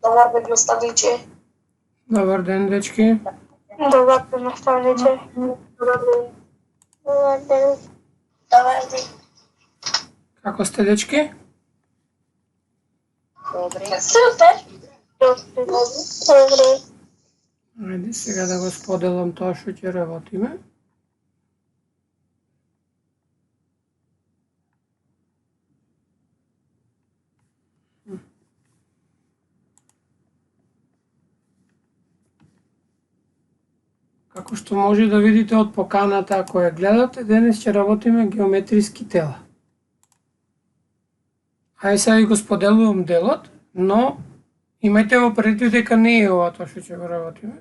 Добар ден, наставниче. Добар ден, дечки. Добар ден, наставниче. Добар ден. Добар ден. Добар ден. Како сте, дечки? Добре. Супер. Добре. Ајде сега да го споделам тоа што ќе работиме. Како што може да видите од поканата ако ја гледате, денес ќе работиме геометриски тела. Ајде сега ви го споделувам делот, но имајте во предвид дека не е ова тоа што ќе го работиме.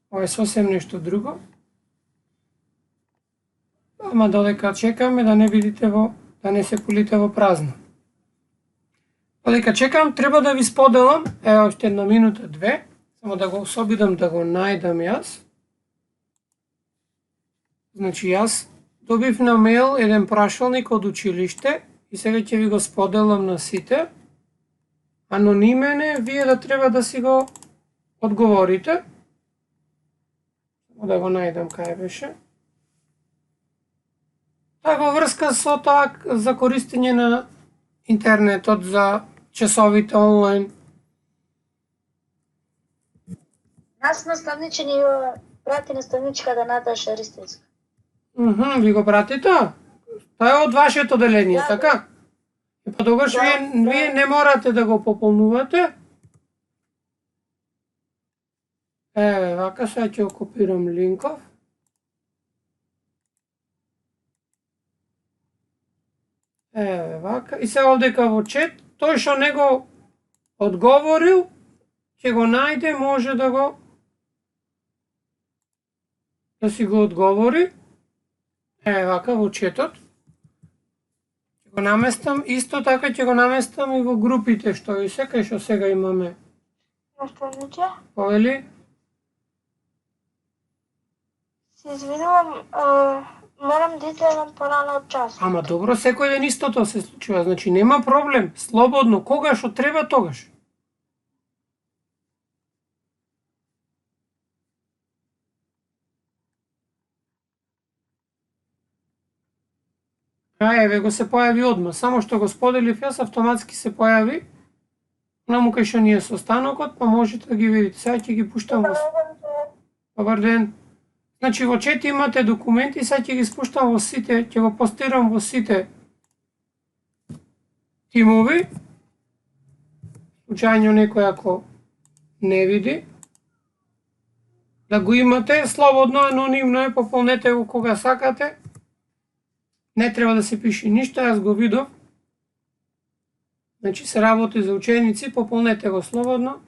Ова е сосем нешто друго. Ама додека чекаме да не видите да не се пулите во празно. Додека чекам, треба да ви споделам, ево уште една минута, две, само да го собидам да го најдам јас. Значи јас добив на мејл еден прашалник од училиште и сега ќе ви го споделам на сите. Анонимен е, вие да треба да си го одговорите. Да го најдам кај беше. Тоа во врска со тоа за користење на интернетот, за часовите онлайн. Нас наставниче ни прати наставничката Наташа Ристевска. Ви го прати тоа? Тоа е од вашето деление, Да, така? И па тогаш Да, вие не морате да го пополнувате. Еве, вака сега ќе го копирам линков. Еве, вака. И сега овдека во чет, тој што не го одговорил, ќе го најде, може да си го одговори. Еве, вака во четот. Ќе го наместам, исто така ќе го наместам и во групите што ви кај што сега имаме. Наставниче? Повели? Се извинувам, морам да изгледам порано од час. Ама добро, секој ден истото се случува, значи нема проблем, слободно, кога што треба тогаш. Еве го се појави одма, само што го споделив јас, автоматски се појави. Наму кај што ни е состанокот, па можете да ги видите. Сега ќе ги пуштам во... Добар ден. Значи во чет имате документи, сега ќе ги спуштам во сите, ќе го постирам во сите тимови. Случајно некој ако не види. Да го имате, слободно, анонимно е, пополнете го кога сакате. Не треба да се пише ништо, јас го видов. Значи се работи за ученици, пополнете го слободно.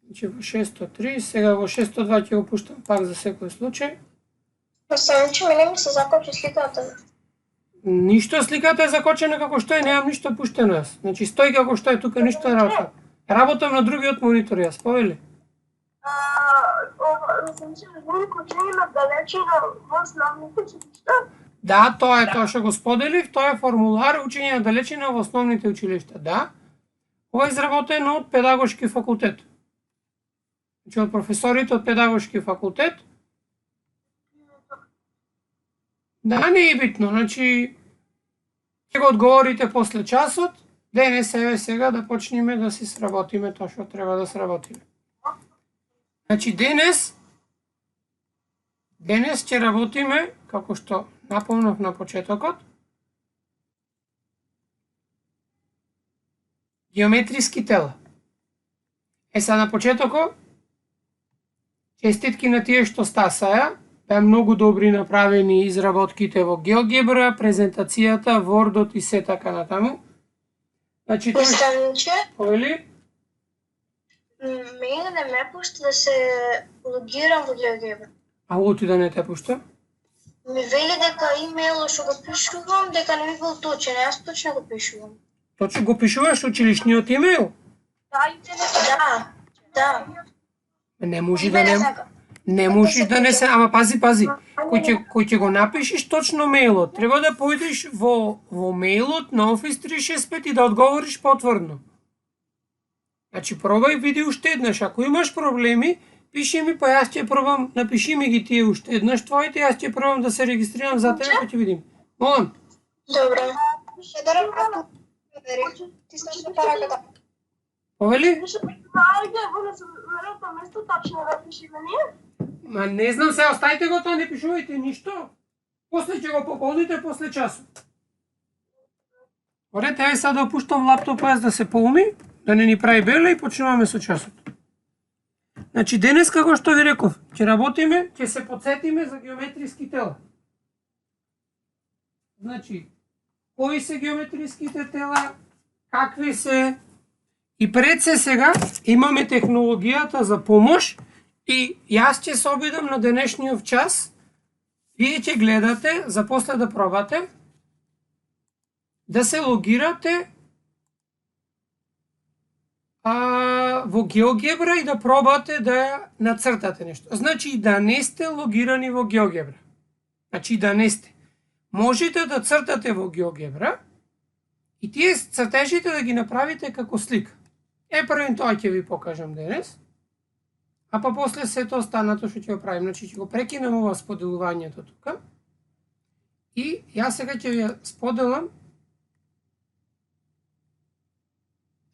Значи во 603, сега во 602 ќе го пуштам пак за секој случај. Наставниче, мене ми се закопчи сликата. Ништо, сликата е закочена како што е, немам ништо пуштено јас. Значи стои како што е, тука ништо не работам. Работам на другиот монитор јас, повели? Наставниче, учење на далечина во основните училишта? Да, тоа е тоа што го споделив, тоа е формулар учење на далечина во основните училишта, да. Ова е изработено од педагошки факултет. Значи од професорите од педагошки факултет. Да, не е битно, значи ќе го одговорите после часот, денес еве сега да почнеме да си сработиме тоа што треба да сработиме. Значи денес ќе работиме, како што напомнав на почетокот, геометриски тела. Сега на почетокот, честитки на тие што стасаја, беа многу добри направени изработките во GeoGebra, презентацијата, Wordот и се така натаму. Значи тоа... Наставниче? Повели? Мене не ме пушта да се логирам во GeoGebra. А оти да не те пушта? Ми вели дека имејлот што го пишувам, дека не ми бил точен, јас точно го пишувам. Точно го пишуваш училишниот имејл? Да. Не може да не... Не можеш да не се, ама пази. Кој ќе го напишеш точно мејлот, треба да појдеш во мејлот на Office 365 и да одговориш потврдно. Значи пробај, види уште еднаш, ако имаш проблеми, пиши ми, па јас ќе пробам, напиши ми ги тие уште еднаш твоите, јас ќе пробам да се регистрирам за тебе, па ќе видим. Молам. Добре. Шедерам ако ти саш да параката. Повели? Ајде, во на место тачно да пишеме ние. Ма не знам, се оставите го тоа, не пишувајте ништо. После ќе го пополните после часот. Оре, тебе сега да опуштам лаптопот да се поуми, да не ни прави беле и почнуваме со часот. Значи денес, како што ви реков, ќе работиме, ќе се подсетиме за геометриски тела. Значи, кои се геометриските тела, какви се, и пред се сега имаме технологијата за помош и јас ќе се обидам на денешниот час, вие ќе гледате, за после да пробате, да се логирате во GeoGebra и да пробате да нацртате нешто. Значи да не сте логирани во GeoGebra. Значи да не сте. Можете да цртате во GeoGebra и тие цртежите да ги направите како слика. Првен тоа ќе ви покажам денес. А па после сето останато што ќе го правим. Значи ќе го прекинем ова споделувањето тука. И јас сега ќе ви споделам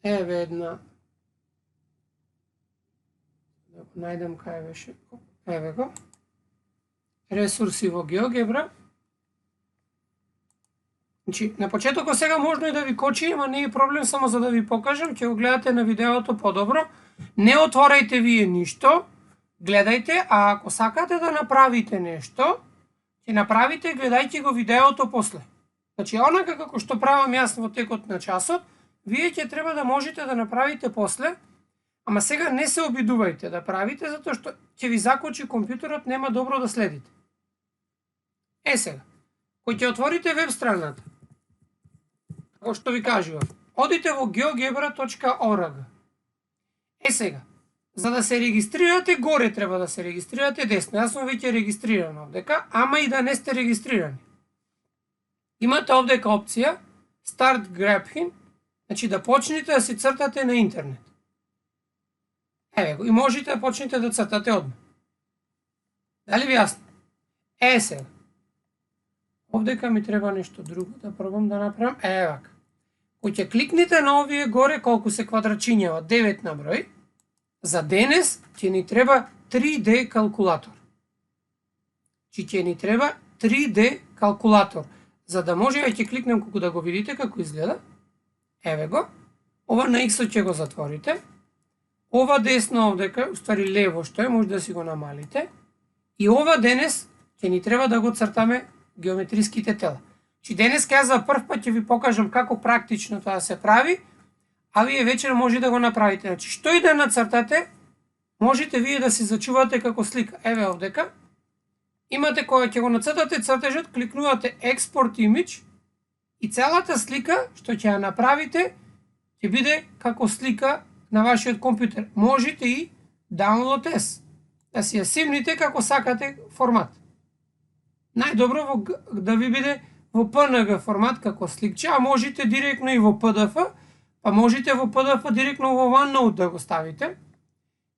еве една. Да го најдам кај беше. Еве го. Ресурси во GeoGebra. Значи, на почетокот сега можно и да ви кочи, ама не е проблем, само за да ви покажам, ќе го гледате на видеото подобро. Не отворајте вие ништо, гледајте, а ако сакате да направите нешто, ќе направите гледајќи го видеото после. Значи, онака како што правам јас во текот на часот, вие ќе треба да можете да направите после, ама сега не се обидувајте да правите, затоа што ќе ви закочи компјутерот, нема добро да следите. Сега, кој ќе отворите веб страната, како што ви кажував, одите во geogebra.org. Сега, за да се регистрирате, горе треба да се регистрирате десно. Јас сум веќе регистриран овдека, ама и да не сте регистрирани. Имате овдека опција Start Graphing, значи да почнете да си цртате на интернет. Еве го, и можете да почнете да цртате одма. Дали ви јасно? Сега. Овдека ми треба нешто друго да пробам да направам. Евака. Кој ќе кликнете на овие горе колку се квадрачињава, 9 на број, за денес ќе ни треба 3D калкулатор. Ќе ни треба 3D калкулатор. За да може, ќе кликнем колку да го видите како изгледа. Еве го. Ова на X ќе го затворите. Ова десно овдека, уствари лево што е, може да си го намалите. И ова денес ќе ни треба да го цртаме геометриските тела. Чи денес јас за прв пат ќе ви покажам како практично тоа се прави, а вие вечер може да го направите. Значи, што и да нацртате, можете вие да си зачувате како слика. Еве овдека. Имате кога ќе го нацртате цртежот, кликнувате Export Image и целата слика што ќе ја направите ќе биде како слика на вашиот компјутер. Можете и Download S. Да си ја симните како сакате формат. Најдобро да ви биде во PNG формат како сликче, а можете директно и во PDF, па можете во PDF директно во OneNote да го ставите.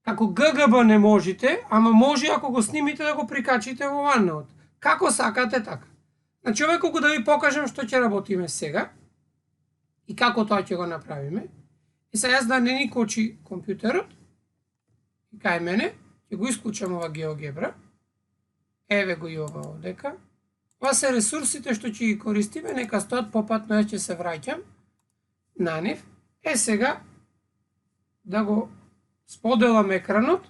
Како GGB не можете, ама може ако го снимите да го прикачите во OneNote. Како сакате така. Значи, ова колку да ви покажам што ќе работиме сега и како тоа ќе го направиме. И сега јас да не ни кочи компјутерот, и кај мене, ќе го исклучам ова GeoGebra. Еве го и ова овдека. Ова се ресурсите што ќе ги користиме, нека стоат попатно, јас ќе се враќам на нив. Сега да го споделам екранот.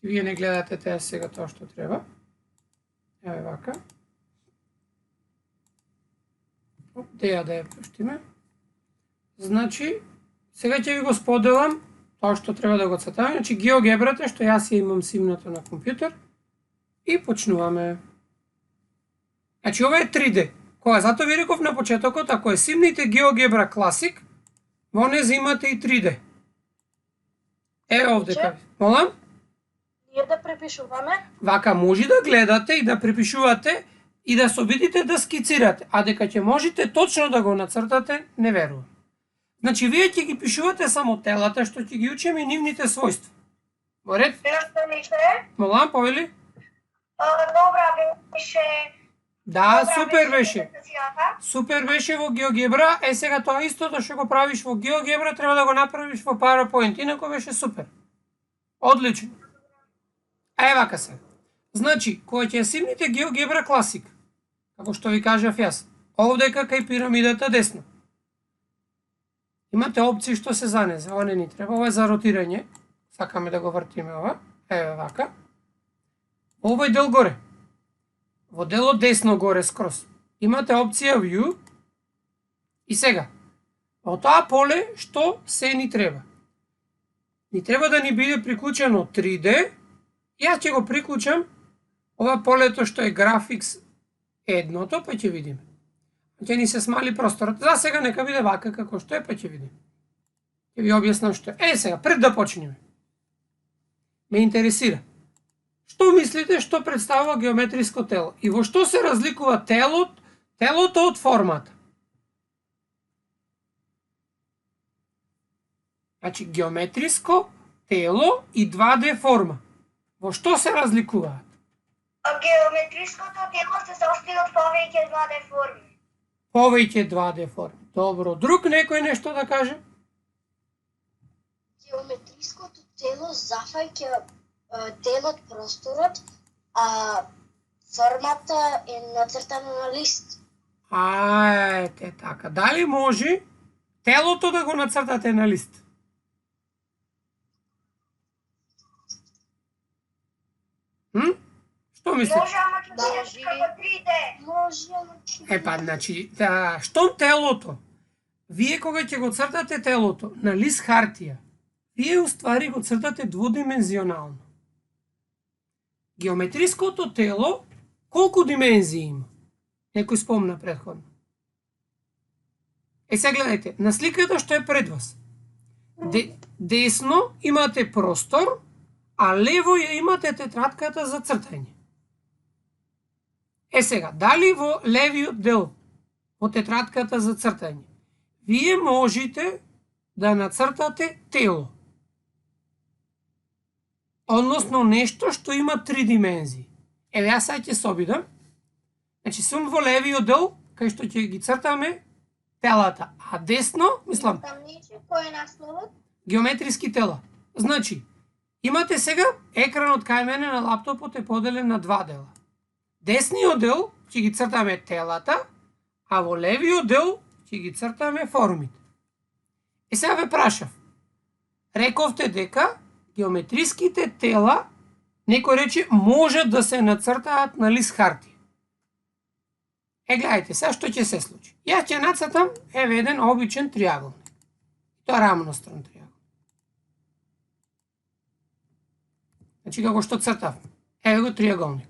Вие не гледате теја сега тоа што треба. Еве вака. Теја да ја пуштиме. Значи, сега ќе ви го споделам тоа што треба да го цртаме. Значи, GeoGebra-те што јас ја имам симнато на компјутер. И почнуваме. Значи, ова е 3D. Кога зато ви реков на почетокот, ако е симните GeoGebra Classic, во не имате и 3D. Еве овдека. Молам? Ние да препишуваме. Вака може да гледате и да препишувате и да се обидите да скицирате, а дека ќе можете точно да го нацртате, не верувам. Значи вие ќе ги пишувате само телата, што ќе ги учиме и нивните својства. Во ред? Настаните. Молам, повели? Добра беше. Да, супер беше. Супер беше во GeoGebra, сега тоа истото што го правиш во GeoGebra треба да го направиш во PowerPoint, инако беше супер. Одлично. Вака се. Значи, кога ќе симните GeoGebra Classic, како што ви кажав јас, овдека кај пирамидата десно. Имате опции што се занезе, ова не ни треба, ова е за ротирање. Сакаме да го вртиме ова. Вака. Овој дел горе. Во делот десно горе скроз. Имате опција View. И сега, во тоа поле што се ни треба? Ни треба да ни биде приклучено 3D. Јас ќе го приклучам ова полето што е Graphics едното, па ќе видиме. Ќе ни се смали просторот. За сега нека биде вака како што е, па ќе видиме. Ќе ви објаснам што е. Сега, пред да почнеме. Ме интересира. Што мислите што представува геометриско тело? И во што се разликува телото од формата? Значи, геометриско тело и 2D форма. Во што се разликуваат? Геометриското тело се состои од повеќе 2D форми. Повеќе 2D форми. Добро. Друг некој нешто да каже? Геометриското тело зафаќа делот просторот, а формата е нацртана на лист. Ете така. Дали може телото да го нацртате на лист? Што мислите? Може, ама ќе биде како 3D. Може, ама Значи, штом телото, вие кога ќе го цртате телото на лист хартија, вие уствари го цртате двудимензионално. Геометриското тело колку димензии има? Некој спомна претходно. Сега гледајте, на сликата што е пред вас. Десно имате простор, а лево ја имате тетратката за цртање. Сега, дали во левиот дел, во тетратката за цртање, вие можете да нацртате тело. Односно нешто што има 3 димензии. Јас сега ќе се обидам. Значи, сум во левиот дел, кај што ќе ги цртаме телата. А десно, мислам, кој е насловот? геометриски тела. Значи, имате сега екранот кај мене на лаптопот е поделен на 2 дела. Десниот дел ќе ги цртаме телата, а во левиот дел ќе ги цртаме формите. Сега ве прашав. Рековте дека геометриските тела, некој рече, можат да се нацртаат на лист хартија. Гледајте, сега што ќе се случи. Јас ќе нацртам еден обичен триаголник. Тоа рамностран триаголник. Значи како што цртав. Го триаголник.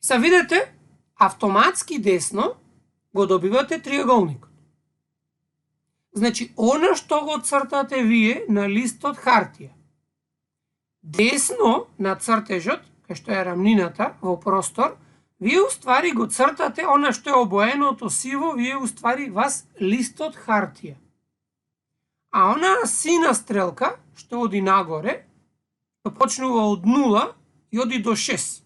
Са видите, автоматски десно го добивате триаголникот. Значи, она што го цртате вие на листот хартија. Десно на цртежот, кај што е рамнината во простор, вие уствари го цртате она што е обоеното сиво, вие уствари вас листот хартија. А она сина стрелка, што оди нагоре, што почнува од 0 и оди до 6.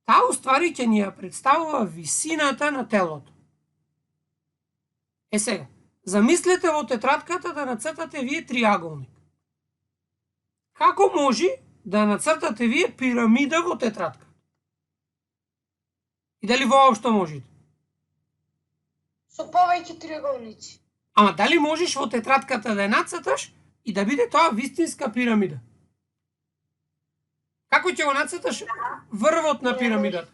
Таа уствари ќе ни ја представува висината на телото. Сега, замислете во тетратката да нацртате вие триаголник. Како може да нацртате вие пирамида во тетратка? И дали воопшто можете? Со повеќе триаголници. Ама дали можеш во тетратката да ја нацрташ и да биде тоа вистинска пирамида? Како ќе го нацрташ врвот на пирамидата?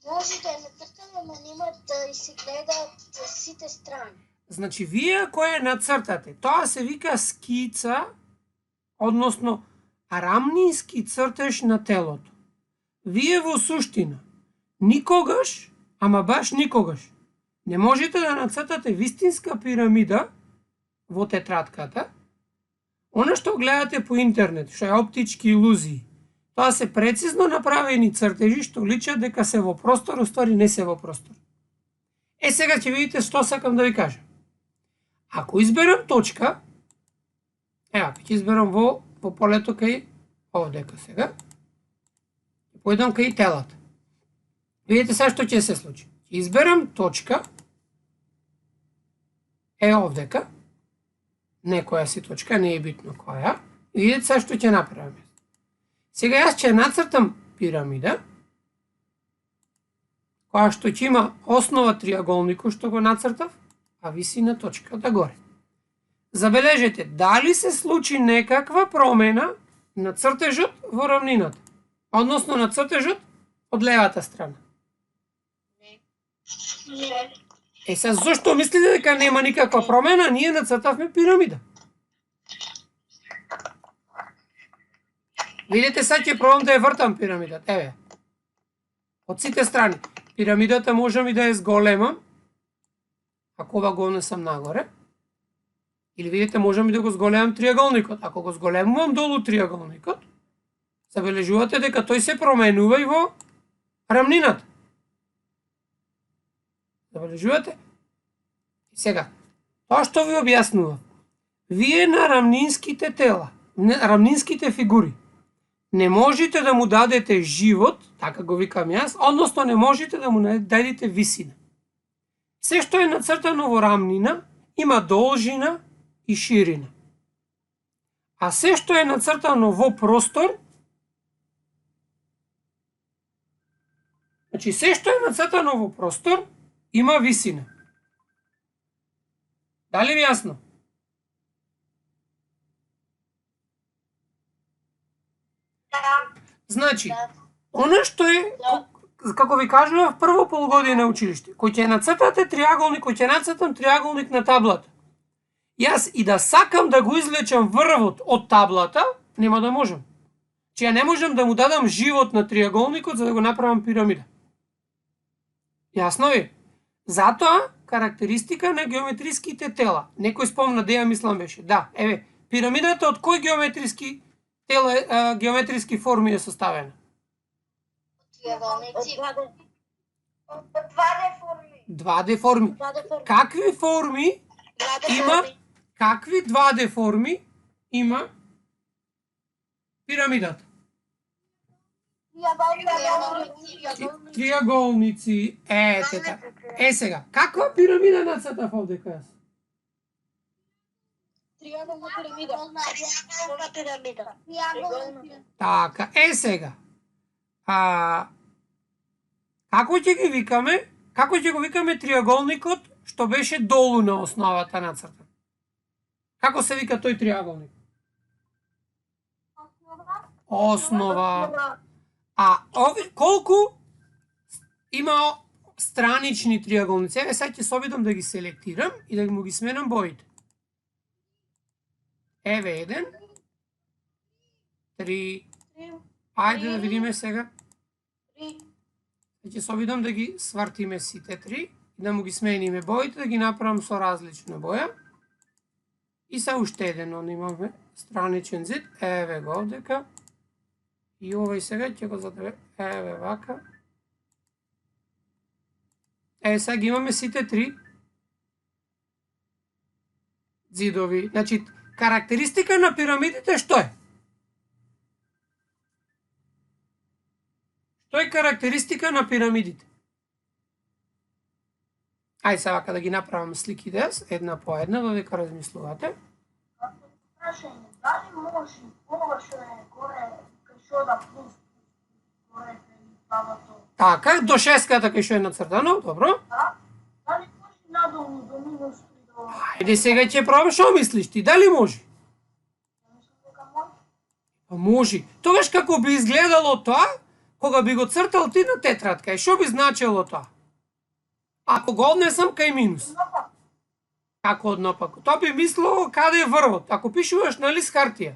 Може да ја нацртаме, но нема да се гледаат сите страни. Значи, вие кој ја нацртате, тоа се вика скица, односно рамнински цртеж на телото. Вие во суштина никогаш, ама баш никогаш, не можете да нацртате вистинска пирамида во тетратката, Оно што гледате по интернет, што е оптички илузии, тоа се прецизно направени цртежи што личат дека се во простор, уствари не се во простор. Сега ќе видите што сакам да ви кажам. Ако изберам точка, ќе изберам во полето кај овдека сега, ќе појдам кај телата. Видите сега што ќе се случи. Ќе изберам точка, овдека, некоја си точка, не е битно која, и видите сега што ќе направам. Сега јас ќе нацртам пирамида, која што ќе има основа триаголникот што го нацртав, а висина точката горе. Забележете, дали се случи некаква промена на цртежот во рамнината, односно на цртежот од левата страна? Не. Сега зошто мислите дека нема никаква промена? Ние нацртавме пирамида. Видите, сега ќе пробам да ја вртам пирамидата. Еве. Од сите страни. Пирамидата можам и да ја зголемам, ако ова го однесам нагоре. Или видите, можам и да го зголемам триаголникот. Ако го зголемувам долу триаголникот, забележувате дека тој се променува и во рамнината. Забележувате? Сега, тоа што ви објаснува, вие на рамнинските тела, рамнинските фигури, не можете да му дадете живот, така го викам јас, односно не можете да му дадете висина. Се што е нацртано во рамнина има должина и ширина. А се што е нацртано во простор, значи се што е нацртано во простор има висина. Дали ви јасно? Значи, она што е, како ви кажував, прво полугодие на училиште, кој ќе нацртате триаголник, кој ќе нацртам триаголник на таблата, јас и да сакам да го извлечам врвот од таблата, нема да можам. Че ја не можам да му дадам живот на триаголникот за да го направам пирамида. Јасно ви? Затоа, карактеристика на геометриските тела. Некој спомна, Деја мислам беше. Да, еве, пирамидата од кои геометриски тела, геометриски форми е составена? Триаголници. Од 2D форми. 2D форми. Какви форми има? Какви 2D форми има пирамидата? Триаголници. Така. Сега, каква пирамида нацртав овдека јас? Триаголна пирамида. Така, сега. Како ќе ги викаме? Како ќе го викаме триаголникот што беше долу на основата нацртан? Како се вика тој триаголник? Основа. А колку има странични триаголници? Еве сега ќе се обидам да ги селектирам и да му ги сменам боите. Еве еден. 3. Ајде да видиме сега. Ќе се обидам да ги свртиме сите 3 и да му ги смениме боите, да ги направам со различна боја. И са уште еден, он имаме страничен зид. Еве го овдека. И овој сега ќе го задаве, еве вака. Сега ги имаме сите 3 зидови. Значи, карактеристика на пирамидите што е? Што е карактеристика на пирамидите? Ајде сега вака да ги направам сликите, една по една, додека размислувате. Прашање, дали може ова што е горе, кај што да плюс, горе кај правото? Така, до шеската кај што е нацртано, добро. Да? Дали може надолу до минус 3 до... Ајде сега ќе пробам, што мислиш ти, дали може? Мислам дека може. Може. Тогаш како би изгледало тоа, кога би го цртал ти на тетрадка, и што би значило тоа? Ако го однесам кај минус. Како однопако? Тоа би мислило каде е врвот, ако пишуваш на лист хартија.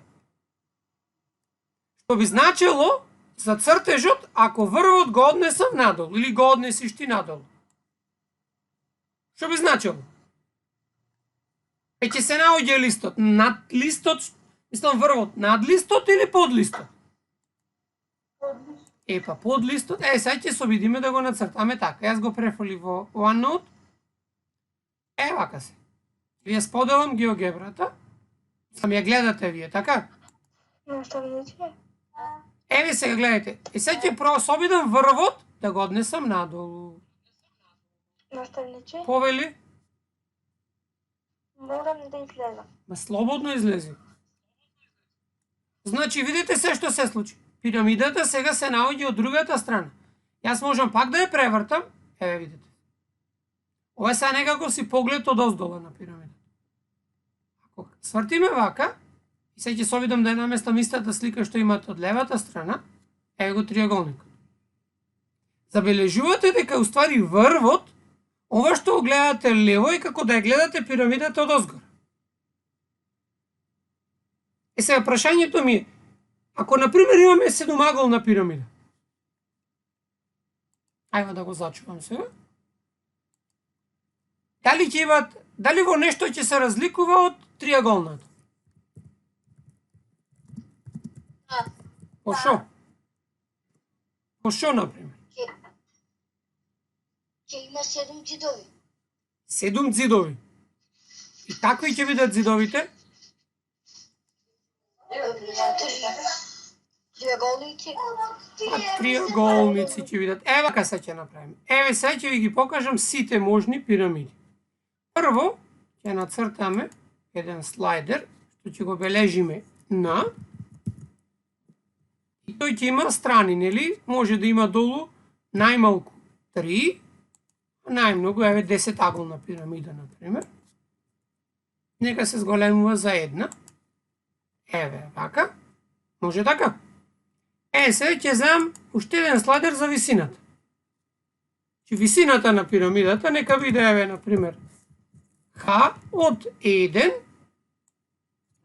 Што би значило за цртежот, ако врвот го однесам надолу, или го однесиш ти надолу. Што би значило? Ќе се наоѓа листот. Над листот, Мислам врвот над листот или под листот? Одлично. Па под листот. Сега ќе се обидиме да го нацртаме така. Јас го префолив во OneNote. Вака се. Ви ја споделам геогебрата. Сам ја гледате вие, така? Наставници? Еве сега гледате. Сега ќе прво се обидам врвот да го однесам надолу. Наставници? Повели? Морам да излезам. Ма слободно излези. Значи, видите се што се случи. Пирамидата сега се наоѓа од другата страна. Јас можам пак да ја превртам. Еве видите. Ова е сега некако си поглед од оздола на пирамидата. Ако свртиме вака, и сега ќе се обидам да ја наместам истата слика што имате од левата страна, еве го триаголникот. Забележувате дека уствари врвот, ова што го гледате лево е како да ја гледате пирамидата од озгора. Сега прашањето ми е, ако например имаме седумаголна пирамида, ајде да го зачувам сега. Дали во нешто ќе се разликува од триаголната? По шо? По шо, например? Ќе има 7 џидови. 7 ѕидови. И такви ќе бидат ѕидовите? Триаголници. Триаголници ќе видат. Еве вака се ќе направиме. Еве сега ќе ви ги покажам сите можни пирамиди. Прво ќе нацртаме еден слайдер што ќе го бележиме на. И тој ќе има страни, нели? Може да има долу најмалку 3, најмногу еве 10-аголна пирамида на пример. Нека се зголемува за една. Еве вака. Може така? Сега ќе земам уште еден слайдер за висината. Висината на пирамидата нека биде еве на пример Х од 1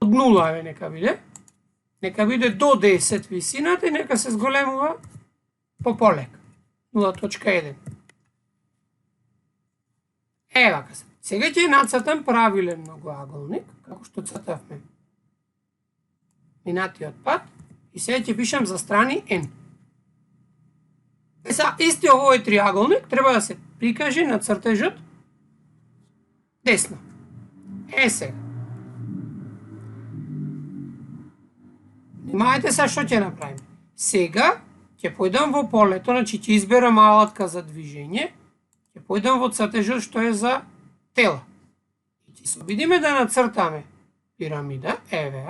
од 0 еве нека биде. Нека биде до 10 висината и нека се зголемува по полек. 0.1. Вака се. Сега ќе нацртам правилен многоаголник, како што цртавме минатиот пат, и сега ќе пишам за страни n. Сега, исти овој триаголник треба да се прикаже на цртежот десно. Сега. Внимавајте сега што ќе направиме. Сега ќе појдам во полето, значи ќе изберам алатка за движење, ќе појдам во цртежот што е за тела. И ќе се обидиме да нацртаме пирамида, еве,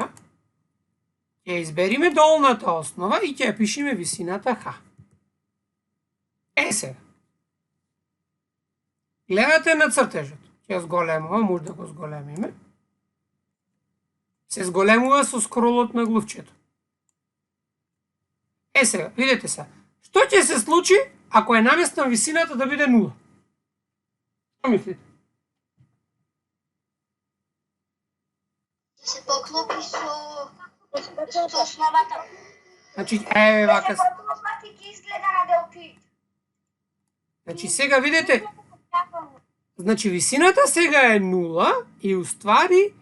ќе избериме долната основа и ќе ја пишеме висината Х. Сега. Гледате на цртежот. Ќе ја зголемувам, може да го зголемиме. Се зголемува со скролот на глувчето. Сега, видете се. Што ќе се случи ако ја наместам висината да биде 0? Што мислите? Се поклопи со основата. Значи, еве вака. Пати ќе изгледа на делфините. Значи сега видите, значи висината сега е 0 и уствари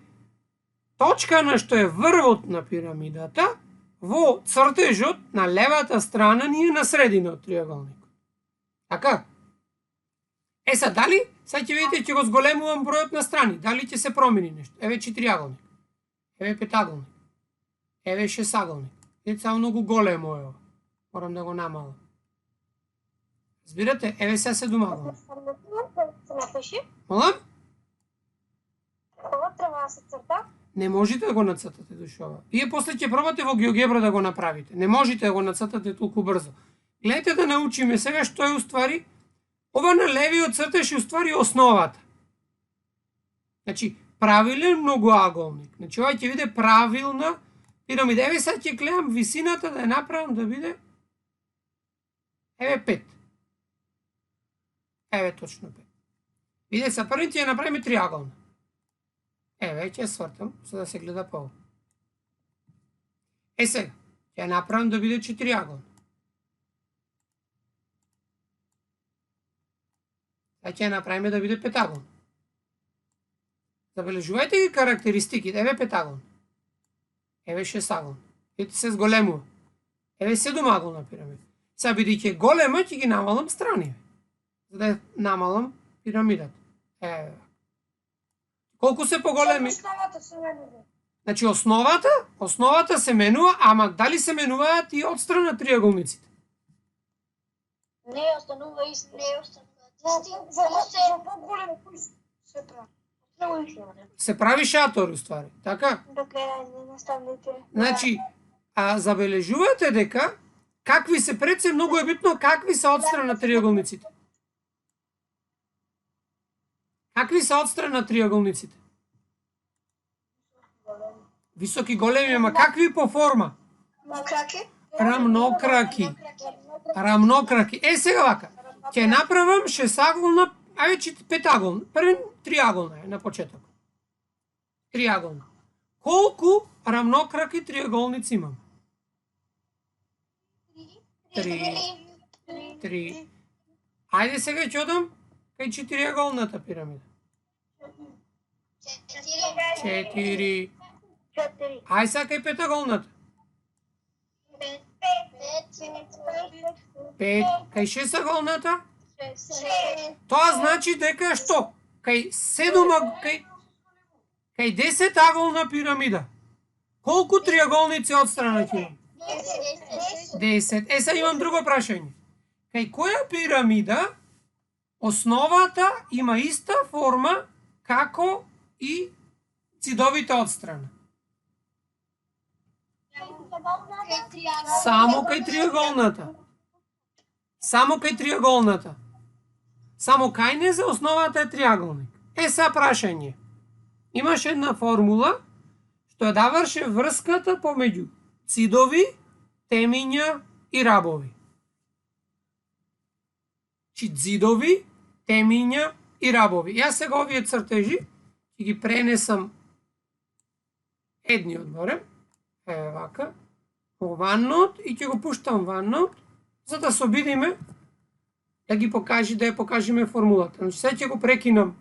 точка на што е врвот на пирамидата во цртежот на левата страна ни е на средина од триаголникот. Така? Сега дали, сега ќе видите ќе го зголемувам бројот на страни, дали ќе се промени нешто. Еве четириаголник, еве петаголник, еве шесаголник. Видите само многу големо е ова. Морам да го намалам. Разбирате? Еве сега седумаголник. Се напиши. Молам? Ова треба да се црта. Не можете да го нацртате душова. Вие после ќе пробате во геогебра да го направите. Не можете да го нацртате толку брзо. Гледайте да научиме сега што е уствари. Ова на левиот цртеж е уствари основата. Значи, правилен многоаголник. Значи, ова ќе биде правилна пирамида. Еве сега ќе гледам висината да ја направам да биде еве 5. Еве точно 5. Видете, са први ќе ја направиме триаголна. Еве, ќе ја свртам, за да се гледа по. Сега, ќе ја направам да биде четириаголна. Сега ќе ја направиме да биде петаголна. Забележувајте ги карактеристиките, еве петаголна. Еве шестаголна. Видите се зголемува. Еве седумаголна пирамида. Сега бидејќи голема ќе ги намалам страни. За да намалам пирамидата. Еве. Колку се поголеми? Основата се менува. Значи основата се менува, ама дали се менуваат и отстрана триаголниците? Не останува ист, не останува исти. За по-големо кои се прави? Се прави шатор, уствари. Така? Така не наставните. Значи, забележувате дека какви се пред се, многу е битно какви се отстрана триаголниците. Какви се отстрана триаголниците? Високи, големи, ама какви по форма? Краки? Рамнокраки. Рамнокраки. Сега вака. Ќе направам шесаголна, петаголна. Први триаголна е на почеток. Триаголна. Колку рамнокраки триаголници имам? Три. Ајде сега ќе одам кај четириаголната пирамида. 4. Ајде сега кај петаголната. 5. Кај шесаголната? Тоа значи дека што? Кај 10аголна пирамида. Колку триаголници отстрана ќе имам? 10. Сега имам друго прашање. Кај која пирамида основата има иста форма како и цидовите отстрана? Само кај триаголната. Само кај триаголната. Само кај не за основата е триаголник. Сега прашање. Имаш една формула што ја даваше врската помеѓу цидови, темиња и рабови. Чи цидови, темиња и рабови. Јас сега овие цртежи ќе ги пренесам едни одборем. Еве вака. Во OneNote и ќе го пуштам OneNote за да се обидиме да ја покажеме формулата. Значи сега ќе го прекинам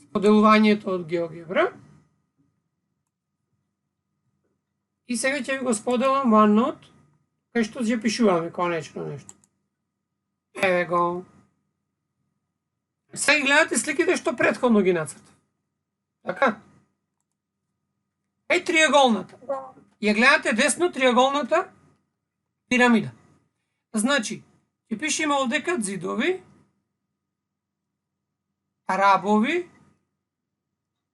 споделувањето од GeoGebra. И сега ќе ви го споделам OneNote, кај што ќе пишуваме конечно нешто. Еве го. Сега гледате сликите што претходно ги нацртав. Така? Триаголната. Ја гледате десно триаголната пирамида. Значи, ќе пишеме овдека цидови, рабови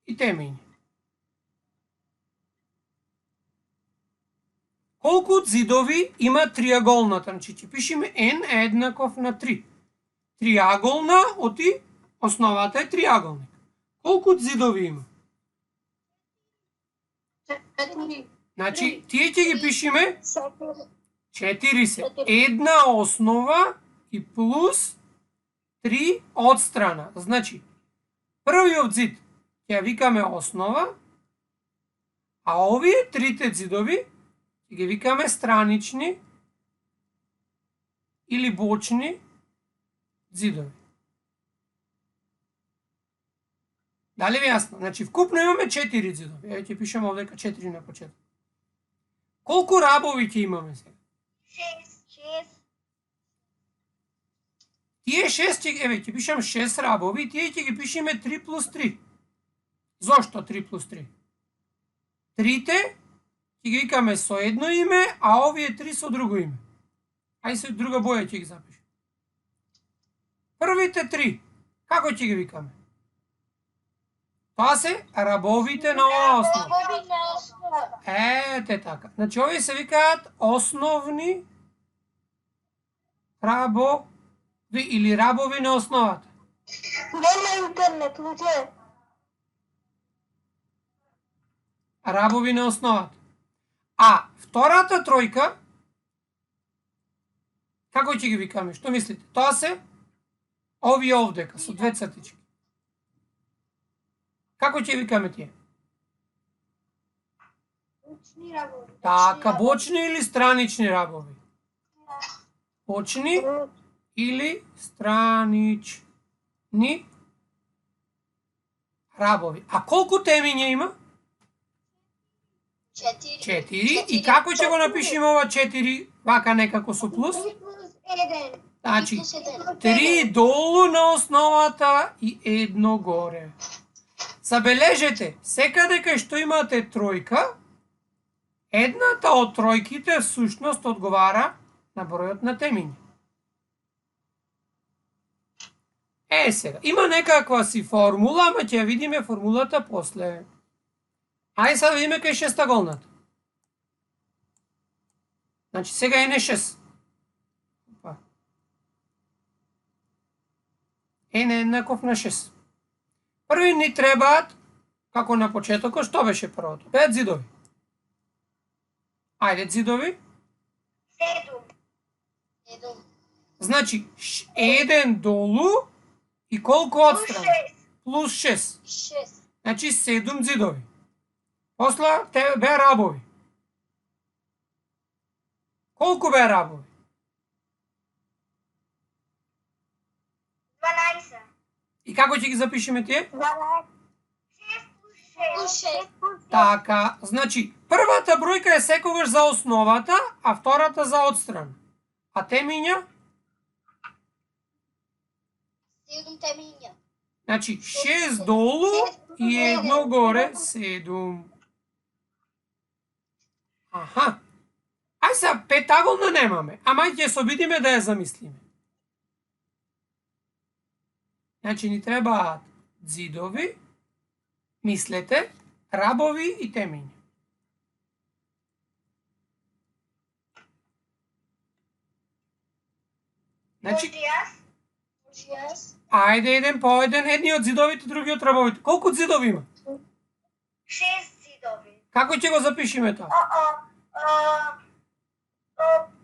и темиња. Колку цидови има триаголната? Значи, ќе пишеме n е еднаков на 3. Триаголна, оти основата е триаголник. Колку цидови има? Значи, тие ќе ги пишеме 40. Една основа и плюс 3 отстрана. Значи, првиот цид ќе викаме основа, а овие трите цидови ќе ги викаме странични или бочни цидови. Дали ви јасно? Значи, вкупно имаме 4 цидови. Еве ќе пишеме овдека 4 на почеток. Колку рабови ќе имаме сега? 6. Тие 6, еве ќе пишам 6 рабови, тие ќе ги пишеме 3 плюс 3. Зошто 3 плюс 3? Трите ќе ги викаме со едно име, а овие 3 со друго име. Ајде со друга боја ќе ги запишем. Првите 3, како ќе ги викаме? Тоа се рабовите на оваа основа. Ете така. Значи, овие се викаат основни рабови или рабови на основата. Нема интернет, луѓе. Рабови на основата. А втората тројка, како ќе ги викаме? Што мислите? Тоа се овие овдека со две цртички. Како ќе викаме тие? Бочни рабови. Така, бочни или странични рабови? Бочни или странични рабови. А колку темиња има? 4. 4. И како ќе го напишеме ова 4 вака некако со плюс? 3 плюс 1. Значи, 1. 3 долу на основата и 1 горе. Забележете, секаде кај што имате тројка, едната од тројките всушност одговара на бројот на темиња. Сега, има некаква си формула, ама ќе ја видиме формулата после. Ајде сега да видиме кај шестоголната. Значи сега е не 6. Е не еднаков на 6. Први ни требаат, како на почетокот, што беше првото? 5 зидови. Ајде зидови. 7. Значи, 1 долу и колку отстрана? Плюс 6. 6. Значи 7 зидови. После беа рабови. Колку беа рабови? 12. И како ќе ги запишеме тие? 12. 6 плюс 6. Плюс 6. Така, значи, првата бројка е секогаш за основата, а втората за отстрана. А темиња? 7 темиња. Значи, 6 долу и 1 горе, 7. Аха. Ај сега, петаголна немаме, ама ќе се обидиме да ја замислиме. Значи, ни требаат зидови, мислете, рабови и темиња. Значи, Може јас? ајде еден по еден, едни од зидовите, други од рабовите. Колку зидови има? 6 зидови. Како ќе го запишеме тоа?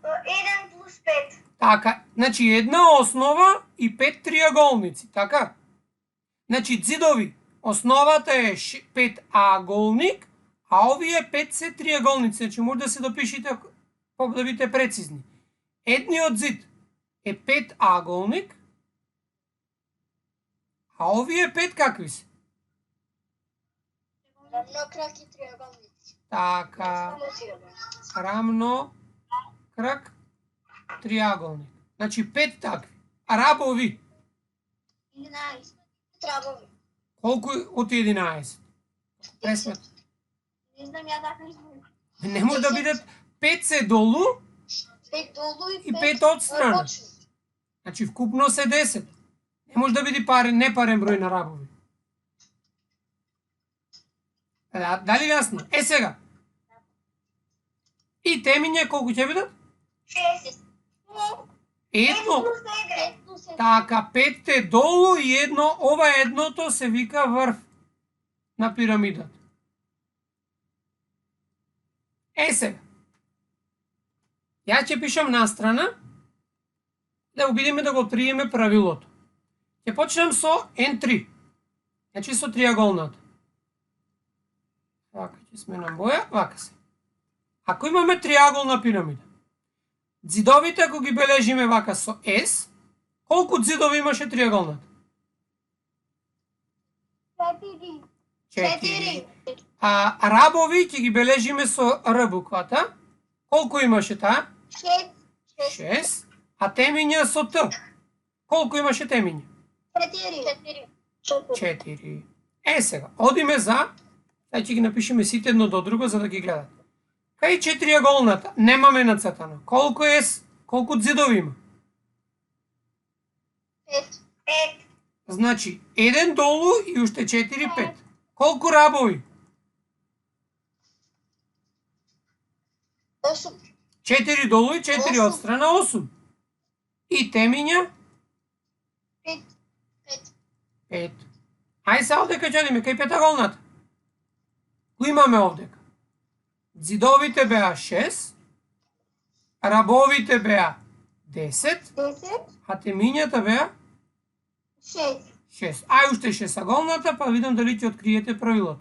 1 плюс 5. Така, значи една основа и 5 триаголници, така? Значи зидови, основата е 5 аголник, а овие 5 се триаголници, значи може да се допишите да бидете прецизни. Едниот зид е 5 аголник, а овие 5 какви се? Рамнокрак и триаголници. Така, рамно, крак, триаголник. Значи 5 такви. А рабови? 11. Трабови. Колку од 11? Пресмет. Не знам ја така изборам. Не може да бидат 5 се долу 5 долу и 5 отстрана. почни. Значи вкупно се 10. Не може да биде непарен број на рабови. Дали јасно? Сега. И темиња колку ќе бидат? 6. Едно. плюс 7. 5 плюс 7. Така, 5 е долу и едно, ова едното се вика врв на пирамидата. Сега. Ја ќе пишам настрана, да обидиме да го приеме правилото. Ќе почнем со N3. Значи со триаголната. Вака ќе сменам боја, вака се. Ако имаме триаголна пирамида, зидовите ако ги бележиме вака со S, колку зидови имаше триаголната? 4. 4. А рабови ќе ги бележиме со Р буквата. Колку имаше таа? 6. 6. А темиња со Т. Колку имаше темиња? 4. 4. Сега, одиме за, сега ќе ги напишеме сите едно до друго за да ги гледат. Кај четириаголната, немаме нацртано. Колку е, колку зидови има? 5. 5. Значи, 1 долу и уште 4, 5. Колку рабови? 8. 4 долу и 4 од страна, 8. И темиња? 5. 5. Ај се овдека ќе одиме кај петаголната. Кој имаме овдека? Зидовите беа 6, рабовите беа 10, 10. а темињата беа 6. 6. Ај уште шесаголната, па видам дали ќе откриете правилото.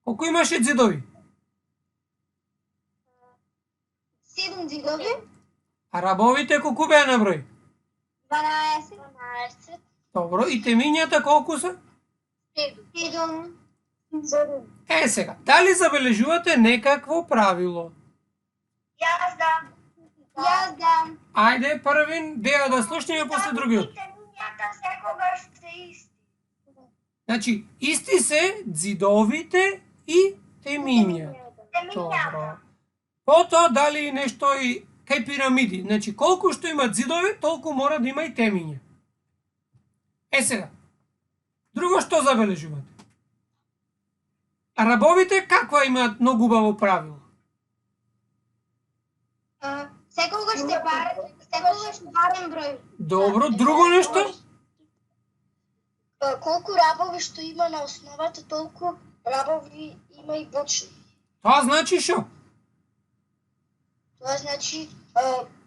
Колку имаше зидови? 7 зидови. А рабовите колку беа на број? 12. Добро, и темињата колку се? 7. Сега, дали забележувате некакво правило? Јас да. Јас да. Ајде, првин, деја да слушнеме после другиот. И темињата секогаш се исти. Значи, исти се ѕидовите и темињата. Темињата. Добро. Потоа дали нешто и кај пирамиди. Значи, колку што имат ѕидови, толку мора да има и темиња. Сега, друго што забележувате? Арабовите каква имаат многу убаво правило? Секогаш барем број. Добро, друго нешто? Колку рабови што има на основата, толку рабови има и бочни. Тоа значи што? Тоа значи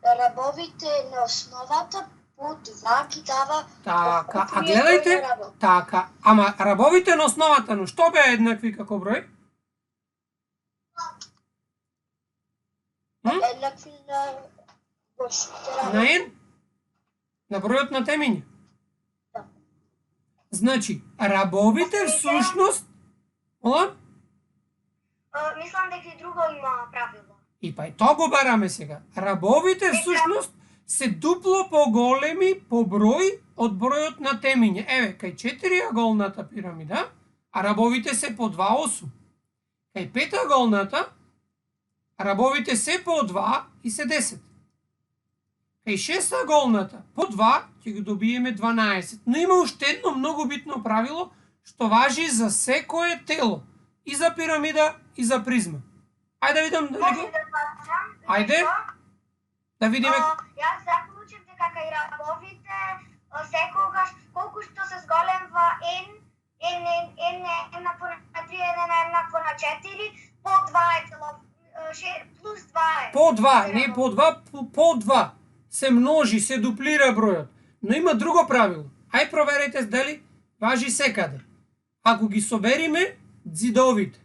рабовите на основата по два ги дава. Така, а гледајте, така, ама рабовите на основата, но што беа еднакви како број? Еднакви на бочните На рабови. ен? На бројот на темиња? Да. Значи, рабовите всушност, мола? Мислам дека и друго има правило. И па и тоа го бараме сега. Рабовите всушност се дупло поголеми по број од бројот на темиња. Еве, кај 4-аголната пирамида, а рабовите се по 2-8. Кај 5-аголната, рабовите се по 2 и се 10. Кај 6-аголната, по 2 ќе го добиеме 12. Но има уште едно многу битно правило, што важи за секое тело. И за пирамида, и за призма. Ајде да видам дали Може го... да кажам Ајде. нешто? Да видиме... Јас заклучив дека кај рабовите секогаш колку што се зголемва n еднакво на 3, n еднакво на 4, по 2 е цело, плюс 2 е. По 2, не по 2, по 2. Се множи, се дуплира бројот. Но има друго правило. Ај проверете дали важи секаде. Ако ги собериме ѕидовите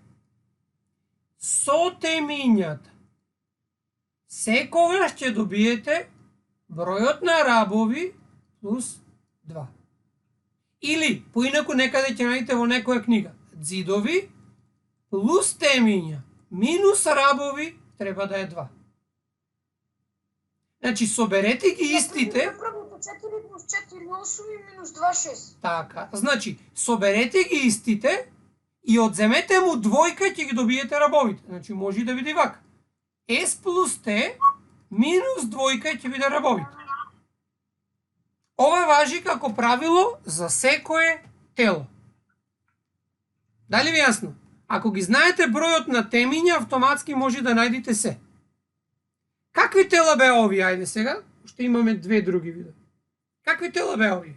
со темињата, секогаш ќе добиете бројот на рабови плюс 2. Или, поинаку некаде ќе најдете во некоја книга. Ѕидови плюс темиња минус рабови треба да е 2. Значи, соберете ги истите. 4 плюс 4 8 и минус 2 6. Така, значи, соберете ги истите и одземете му двојка, ќе ги добиете рабовите. Значи, може да биде вака. S плюс T минус двојка ќе биде рабовите. Ова важи како правило за секое тело. Дали ви јасно? Ако ги знаете бројот на темиња, автоматски може да најдете се. Какви тела беа овие? Ајде сега, ще имаме две други видео. Какви тела беа овие?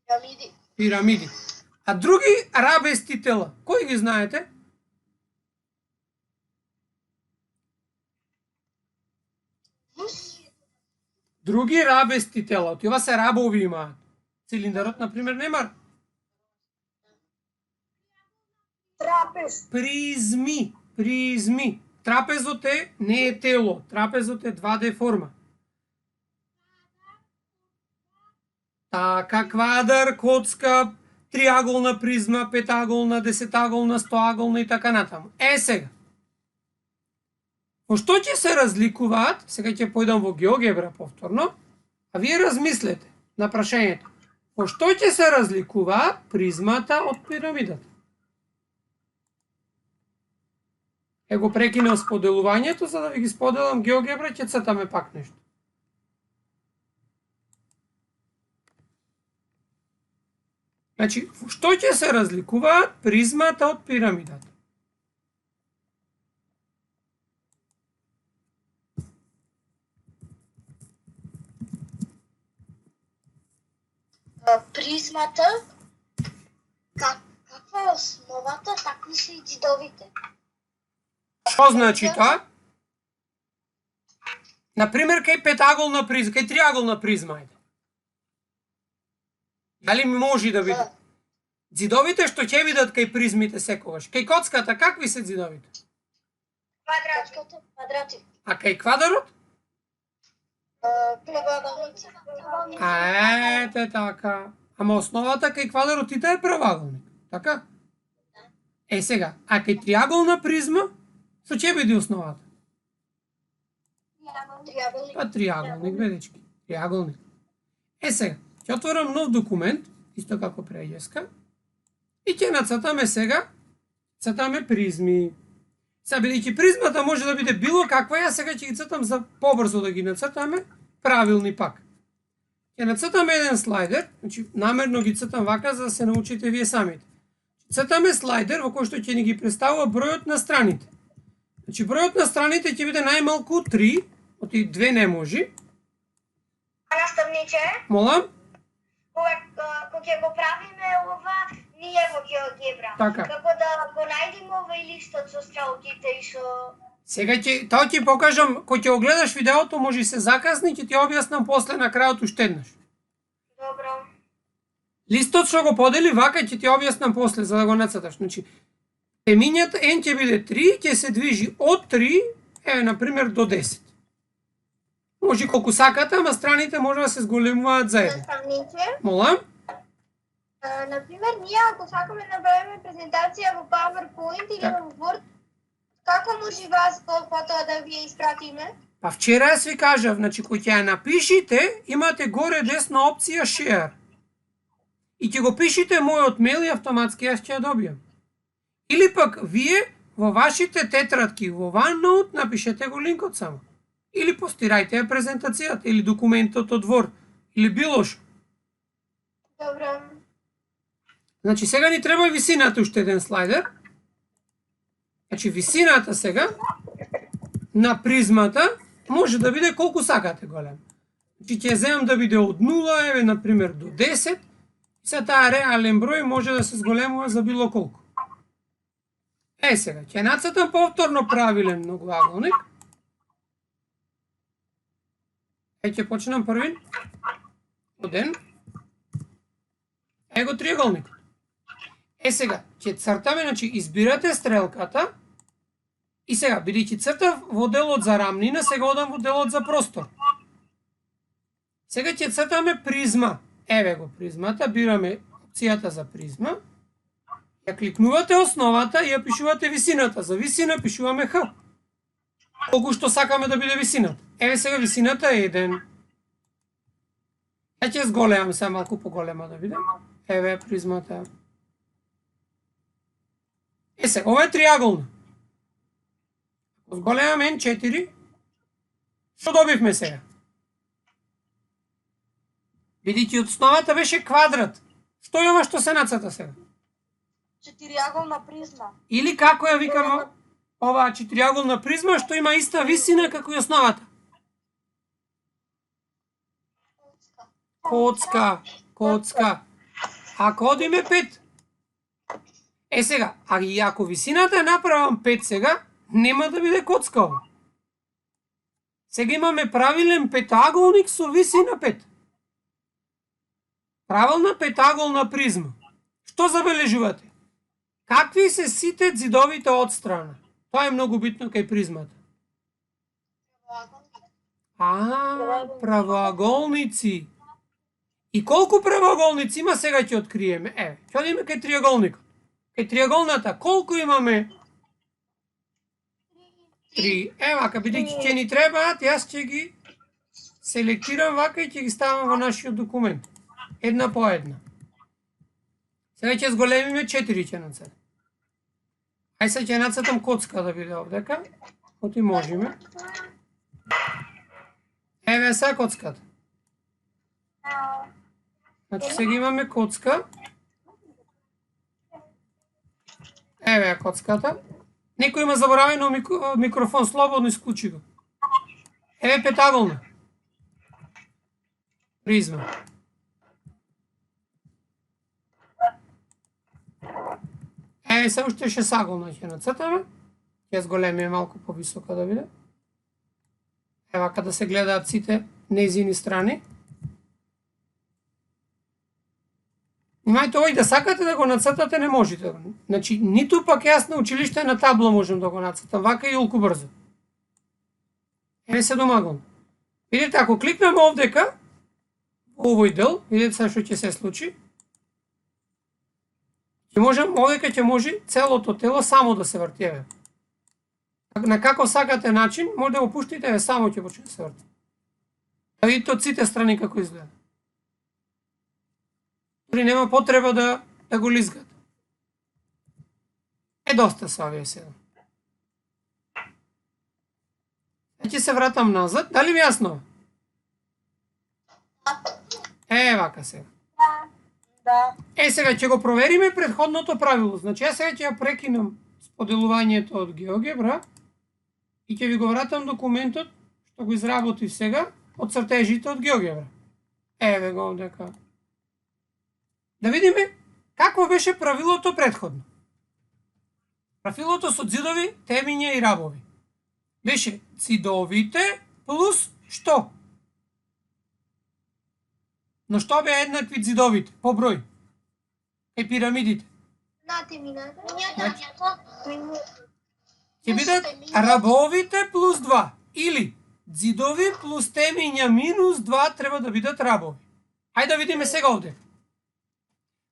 Пирамиди. Пирамиди. А други рабести тела, кои ги знаете? Други рабести тела, ова се рабови имаат. Цилиндарот, например, нема. Трапез. Призми. Трапезот не е тело, трапезот е 2D форма. Така, квадар, коцка, триаголна призма, петаголна, десетаголна, стоаголна и така натаму. Сега. По што ќе се разликуваат, сега ќе појдам во геогебра повторно, а вие размислете на прашањето. По што ќе се разликуваат призмата од пирамидата? Го прекинав споделувањето, за да ви ги споделам геогебра, ќе цртаме пак нешто. Значи, што ќе се разликуваат призмата од пирамидата? Призмата, каква е основата, такви се и ѕидовите. Што значи тоа? Например, кај петаголна призма, кај триаголна призма, ајде. Дали ми може да види? Ѕидовите што ќе видат кај призмите секогаш. Кај коцката, какви се ѕидовите? Квадрати. А кај квадарот? Правоаголници. Ете така. Ама основата кај квадарот и е правоаголник. Така? сега, а кај триаголна призма, што ќе биде основата? Триаголник. Па триаголник, бе дечки. Триаголник. Сега, ќе отворам нов документ, исто како преđеска, и ќе нацртаме сега, цртаме призми. Сега, бидејќи призмата може да биде било каква, ја сега ќе ги цртам за побрзо да ги нацртаме, правилни пак. Ќе нацртаме еден слайдер, значи намерно ги цртам вака за да се научите вие самите. Цртаме слайдер во кој што ќе ни ги представува бројот на страните. Значи бројот на страните ќе биде најмалку 3, оти 2 не може. А наставниче, Молам? кога ќе го правиме ова, ние во геогебра. Така. Како да го најдеме овој листот со стрелките и со... Сега тоа ќе покажам, кога ќе го гледаш видеото, може и се закасни, ќе ти објаснам после на крајот уште еднаш. Добро. Листот што го подели вака ќе ти објаснам после за да го нацрташ. Значи темињата n ќе биде 3, ќе се движи од 3, на пример до 10. Може колку сакате, ама страните може да се зголемуваат заедно. Наставниче, Молам? например, ние ако сакаме да направиме презентација во PowerPoint или Так. во Word, како може вас во фотоа да ви ја испратиме? Па вчера јас ви кажав, значи кога ќе ја напишите, имате горе десна опција Share. И ќе го пишите мојот мејл и автоматски јас ќе ја добијам. Или пак вие во вашите тетрадки во OneNote напишете го линкот само. Или постирајте ја презентацијата или документот од Word или било што. Добро. Значи сега ни треба висината уште еден слайдер. Значи висината сега на призмата може да биде колку сакате голем. Значи ќе земам да биде од 0, еве на пример до 10. Се таа реален број може да се зголемува за било колку. Сега, ќе нацртам повторно правилен многоаголник. Ќе почнам првин. Оден. Го триаголник. Сега, ќе цртаме, значи избирате стрелката. И сега, бидејќи цртав во делот за рамнина, сега одам во делот за простор. Сега ќе цртаме призма. Еве го призмата, бираме опцијата за призма. Ја кликнувате основата и ја пишувате висината. За висина пишуваме Х. Колку што сакаме да биде висината. Еве сега висината е 1. Ја ќе зголемам сега малку поголема да биде. Еве призмата. Сега, ова е триаголна. Ако зголемам N4, што добивме сега? Бидејќи од основата беше квадрат. Што е ова што се нацрта сега? Четириаголна призма. Или како ја викаме оваа четириаголна призма што има иста висина како и основата? Коцка. Ако одиме 5. Сега, и ако висината е направам 5 сега, нема да биде коцка ова. Сега имаме правилен петаголник со висина 5. Правилна петаголна призма. Што забележувате? Какви се сите ѕидовите одстрана? Тоа е многу битно кај призмата. Правоаголници. И колку правоаголници има сега ќе откриеме? Ќе одиме кај триаголникот. Кај триаголната колку имаме? 3. Вака, бидејќи ќе ни требаат, јас ќе ги селектирам вака и ќе ги ставам во нашиот документ. Една по една. Сега ќе зголемиме 4 ќе нацртам. Сега ќе нацртам коцка да биде овдека. Оти можеме. Еве сега коцката. Значи сега имаме коцка. Еве коцката. Некој има заборавено микрофон, слободно исклучи го. Еве петаголна. Призма. Се уште шесаголна ќе нацртаме. Ќе зголемиме малку повисока да биде. Вака да се гледаат сите нејзини страни. Имајте овој да сакате да го нацртате, не можете. Значи, ниту пак јас на училиште на табло можам да го нацртам, вака и јолку брзо. Седомаголна. Видите, ако кликнеме овдека, овој дел, видите сега што ќе се случи. Овека ќе може целото тело само да се врти, еве. На како сакате начин, може да го пуштите, еве само ќе почне да се врти. Да видите од сите страни како изгледа. Дори нема потреба да го лизгат. Доста се овие сега. Ќе се вратам назад. Дали ми јасно? Вака сега. Да. Сега ќе го провериме претходното правило. Значи, јас сега ќе ја прекинам споделувањето од GeoGebra и ќе ви го вратам документот што го изработив сега од цртежите од GeoGebra. Еве го овдека. Да видиме какво беше правилото претходно. Правилото со ѕидови, темиња и рабови. Беше ѕидовите плюс што? Но што беа еднакви ѕидовите? По број. Кај пирамидите. На темињата. Ќе бидат рабовите плюс 2. Или ѕидови плюс темиња минус 2 треба да бидат рабови. Хајде да видиме сега овде.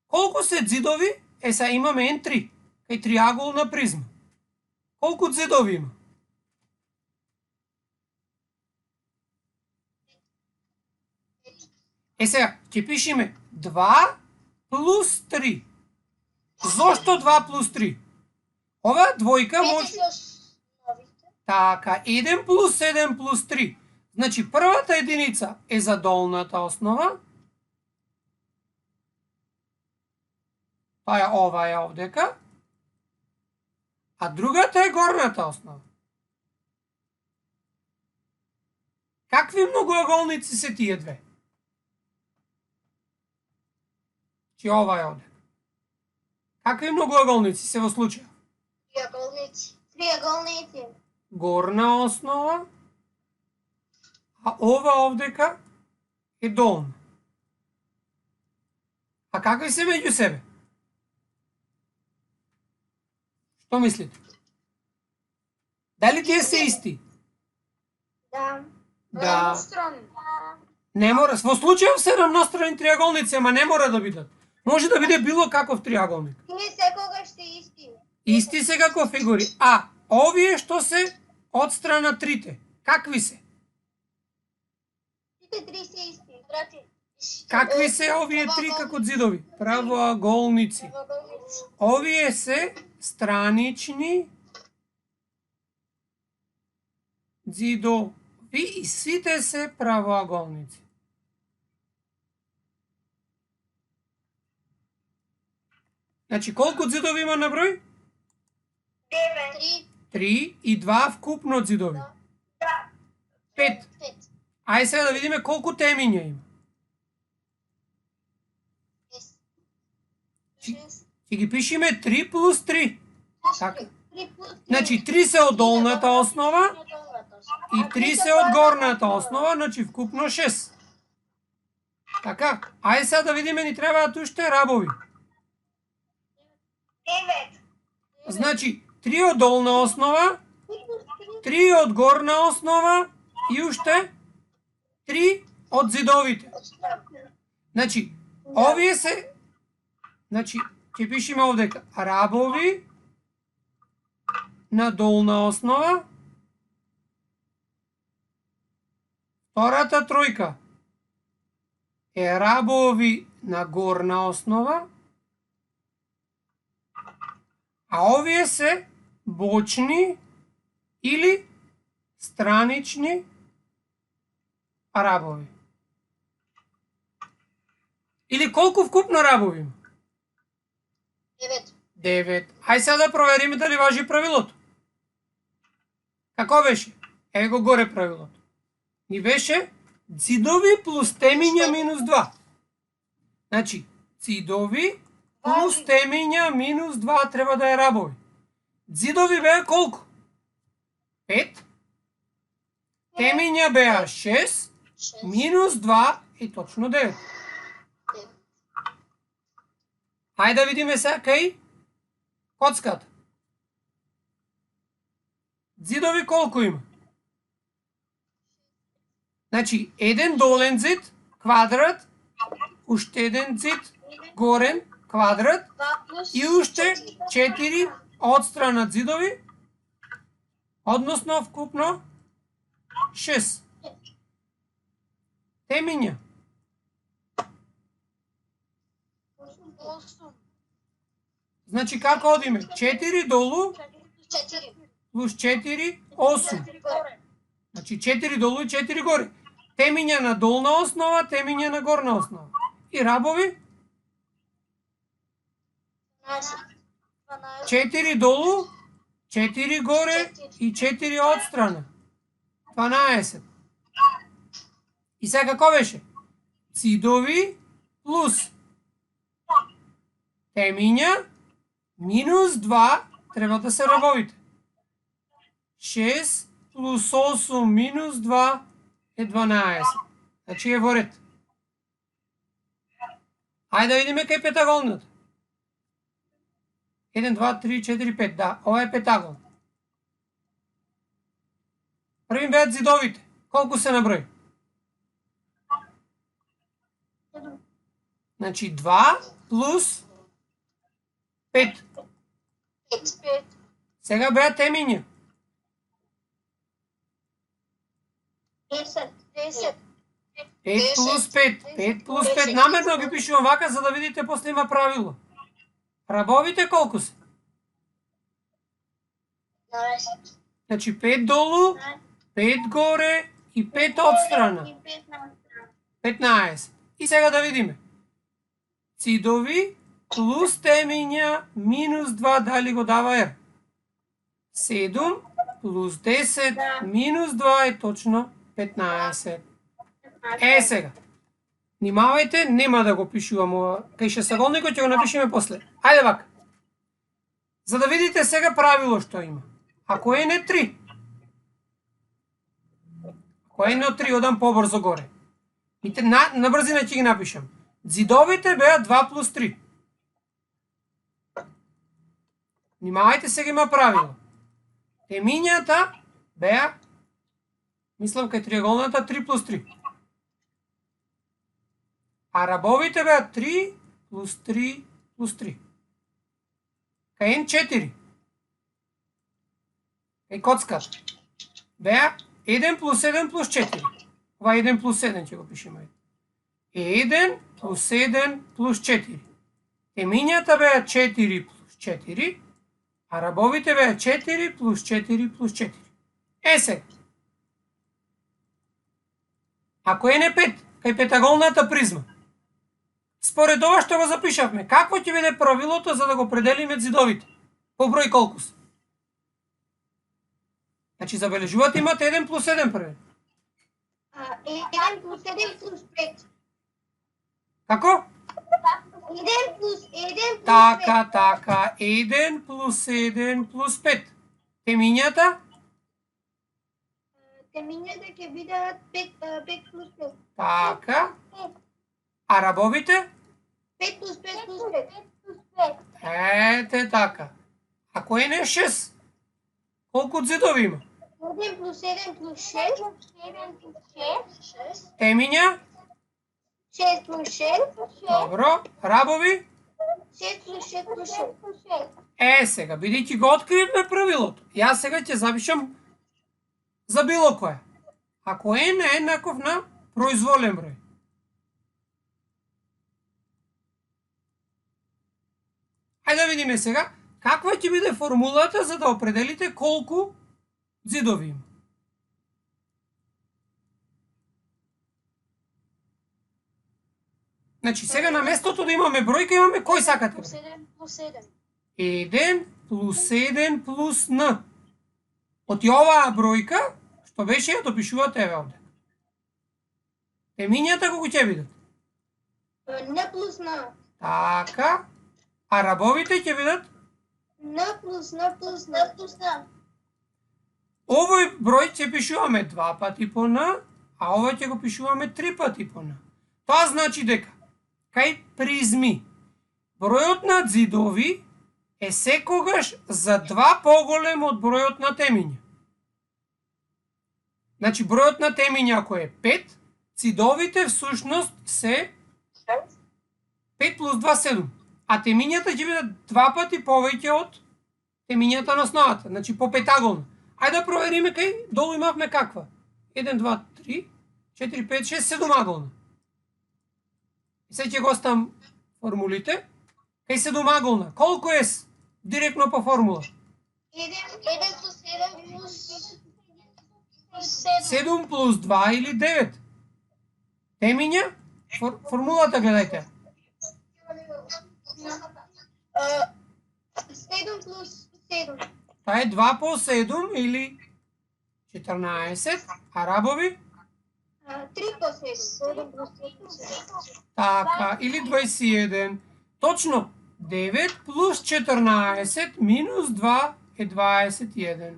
Колку се ѕидови? Сега имаме N3. Кај триаголна призма. Колку ѕидови има? Сега, ќе пишеме 2 плюс 3. Зошто 2 плюс 3? Ова двојка може... Така, 1 плюс 7 плюс 3. Значи, првата единица е за долната основа. Тоа е ова е овдека. А другата е горната основа. Какви многоаголници се тие две? Чи ова е овдека. Какви многоаголници се во случај? Триаголници. Горна основа, а ова овдека е долна. А какви се меѓу себе? Што мислите? Дали тие се исти? Да. Да. Равнострани. Не мора. Во случајов се рамнострани триаголници, ама не мора да бидат. Може да биде било каков триаголник. Тие секогаш се исти. Исти се како фигури. А овие што се од страна трите, какви се? Сите три се исти. Брати. Какви се овие три како ѕидови? Правоаголници. Овие се странични ѕидови и сите се правоаголници. Значи, колку ѕидови има на број? 9. 3 и 2 вкупно ѕидови. 5. Ајде сега да видиме колку темиња има. Ќе ги пишеме 3 плюс 3. Така. Значи 3 се од долната основа и 3 се од горната основа, значи вкупно 6. Така, ајде сега да видиме ни требаат уште рабови. 9. Значи 3 од долна основа, 3 од горна основа и уште 3 од ѕидовите. Значи, овие се... Значи, ќе пишеме овдека рабови на долна основа. Втората тројка е рабови на горна основа. А овие се бочни или странични рабови. Или колку вкупно рабови има? 9. 9. Ај сега да провериме дали важи правилото. Како беше? Еве го горе правилото. Ни беше дзидови плюс темиња минус 2. Значи, дзидови плюс темиња минус 2 треба да е рабови. Дзидови беа колку? 5. Темиња беа 6. Минус 2 е точно 9. Хајде да видиме сега кај коцката. Ѕидови колку има? Значи, еден долен ѕид, квадрат, уште еден ѕид, горен, квадрат 2 плюс и уште 4. 4 отстрана зидови, односно вкупно 6. Темиња. 8. Значи како одиме? 4 долу 4. плюс 4, 8. Значи 4 долу и 4 горе. Темиња на долна основа, темиња на горна основа. И рабови 12. 4 долу, 4 горе и 4 отстрана. 12. И сега како беше? Цидови плюс темиња минус 2 треба да се рабовите. 6 плюс 8 минус 2 е 12. Значи е во ред. Ајде да видиме кај петаголниот. 1, 2, 3, 4, 5. Да, ова е петагол. Први беат зидовите. Колку се наброи? Значи 2 плюс 5. 5. Сега беа темиња. 10. 10. 5 плюс 5. 5 плюс 5. Намерно ги пишувам вака, за да видите после има правило. Рабовите колку се? 12. Значи 5 долу, 5 горе и 5 отстрана. 15. И сега да видиме. Цидови плюс темиња минус 2, дали го дава R? 7 плюс 10 минус 2 е точно 15. Е сега. Внимавајте, нема да го пишувам ова. Кај шестаголникот ќе го напишеме после. Ајде вака. За да видите сега правило што има. Ако n е 3, ако n е од 3, одам побрзо горе. На брзина ќе ги напишам. Зидовите беа 2 плюс 3. Внимавајте, сега има правило. Темињата беа, мислам кај триаголната, 3 плюс 3. А рабовите беа 3 плюс 3 плюс 3. Кај n 4. Кај коцката. Беа 1 плюс 1 плюс 4. Ова 1 плюс 7 ќе го пишеме. 1 плюс 7 плюс 4. Темињата беа 4 плюс 4, а рабовите беа 4 плюс 4 плюс 4. Е сега. Ако n е 5, кај петаголната призма, според ова што го запишавме, какво ќе биде правилото за да го определиме зидовите? По број колку се? Значи, забележувате, имате 1 плюс 7 прве. 1 плюс 7 плюс 5. Како? 1 плюс 1 плюс 5. Така, 1 плюс 7 плюс 5. Темињата? Темињата ќе бидат 5 плюс 5. Така. А рабовите? 5 плюс 5 плюс 5. Ете така. Ако n е 6, колку зидови има? 1 плюс 7 плюс 6. 7 плюс 6. Темиња? 6 плюс 6. Добро. Рабови? 6 плюс 6 плюс 6. Сега, бидејќи го откривме правилото, јас сега ќе запишам за било кое. Ако n е еднаков на произволен број. Ајде да видиме сега, каква ќе биде формулата за да определите колку зидови има. Значи, сега на местото да имаме бројка, имаме кој сакате? 7 плюс 7. 1 плюс 7 плюс n. Од оваа бројка, што беше, ја допишувате еве овде. Темињата колку ќе бидат? N плюс N. Така. А рабовите ќе бидат? N плюс N плюс N плюс N. Овој број ќе пишуваме 2 пати по n, а овој ќе го пишуваме 3 пати по n. Тоа значи дека кај призми бројот на зидови е секогаш за 2 поголем од бројот на темиња. Значи бројот на темиња ако е 5, зидовите всушност се 5 плюс 2 7. а темињата ќе бидат 2 пати повеќе од темињата на основата, значи по петаголна. Ајде да провериме кај долу имавме каква. 1, 2, 3, 4, 5, 6, 7аголна. И сега ќе го оставам формулите. Кај 7аголна, колку е директно по формула? 1 плюс 7 плюс 7 плюс 2 или 9. Темиња? Формулата гледајте. 7 плюс 7. Тоа е 2 по 7 или 14, а рабови? 3 по 7. 7 плюс 7. Така, или 21. Точно, 9 плюс 14 минус 2 е 21.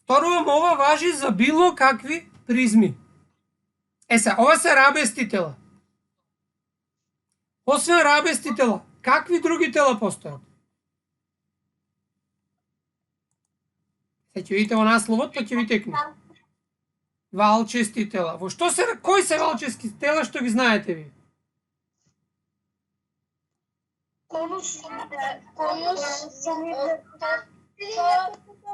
Вторувам, ова важи за било какви призми. Сега, ова се рабести тела. Освен рабести тела, какви други тела постојат? Сега ќе видите во насловот, па ќе ви текне. Валчести тела. Во што се, кои се валчески тела што ги знаете ви? Конус,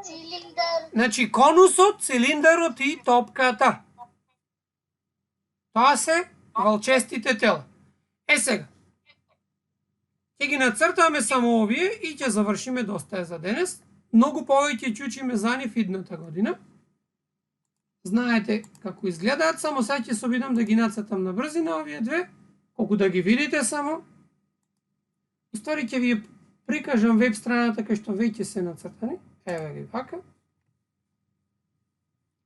цилиндар. Значи, конусот, цилиндарот и топката. Тоа се валчестите тела. Сега, ќе ги нацртаме само овие и ќе завршиме доста за денес. Многу повеќе ќе учиме за нив идната година. Знаете како изгледаат, само сега ќе се обидам да ги нацртам на брзина овие две, колку да ги видите само. Ствари ќе ви прикажам веб страната кај што веќе се нацртани. Еве ги вака.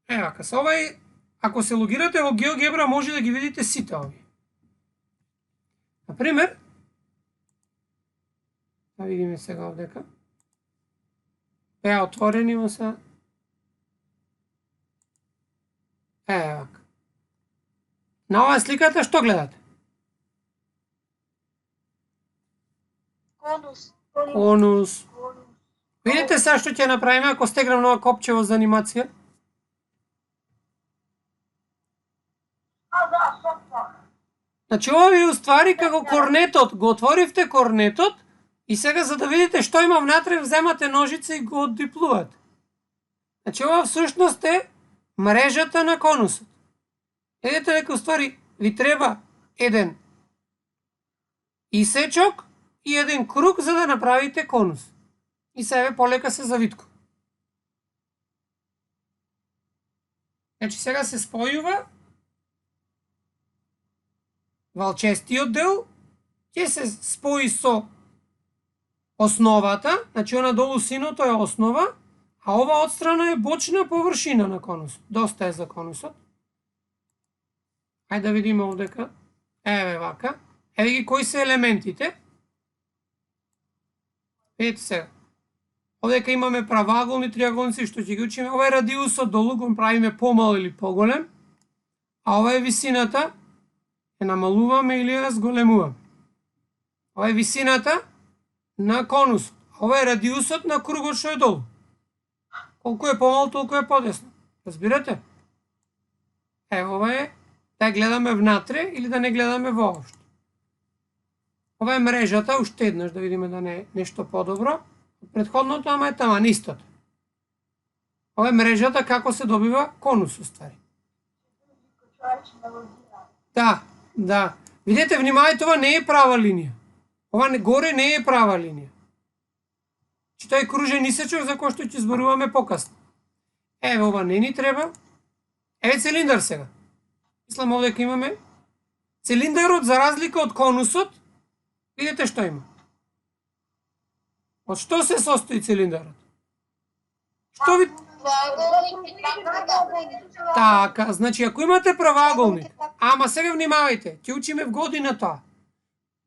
Еве вака, со овај, ако се логирате во GeoGebra може да ги видите сите овие. Например, да видиме сега овдека. Беа отворени во се. Еве вака. На оваа сликата што гледате? Конус. Видите сега што ќе направиме ако стегнам нова копчево за анимација? Значи ова ви уствари како корнетот. Го отворивте корнетот и сега за да видите што има внатре вземате ножица и го оддиплувате. Значи ова всушност е мрежата на конусот. Видите дека уствари ви треба еден исечок и еден круг за да направите конус. И себе полека се завитку. Значи сега се спојува валчестиот дел, ќе се спои со основата, значи она долу синото е основа, а ова отстрана е бочна површина на конусот. Доста е за конусот. Ајде да видиме овдека. Еве вака. Еве ги кои се елементите. Видите сега. Овдека имаме правоаголни, триаголници што ќе ги учиме. Ова е радиусот долу, го правиме помал или поголем. А ова е висината. Ја намалуваме или ја разголемуваме. Ова е висината на конусот. Ова е радиусот на кругот што е долу. Колку е помал, толку е подесно. Разбирате? Ова е да гледаме внатре или да не гледаме воопшто. Ова е мрежата, уште еднаш да видиме да не е нешто подобро. Предходното, ама е таман истото. Ова е мрежата како се добива конус, уствари. Да. Видете, внимавајте, ова не е права линија. Ова горе не е права линија. Че тој кружен исечок за кој што ќе зборуваме покасно. Еве ова не ни треба. Еве цилиндар сега. Мислам овдека имаме цилиндарот за разлика од конусот. Видите што има. Од што се состои цилиндарот? Што ви... Така, значи ако имате правоаголник, ама сега внимавајте, ќе учиме в година тоа.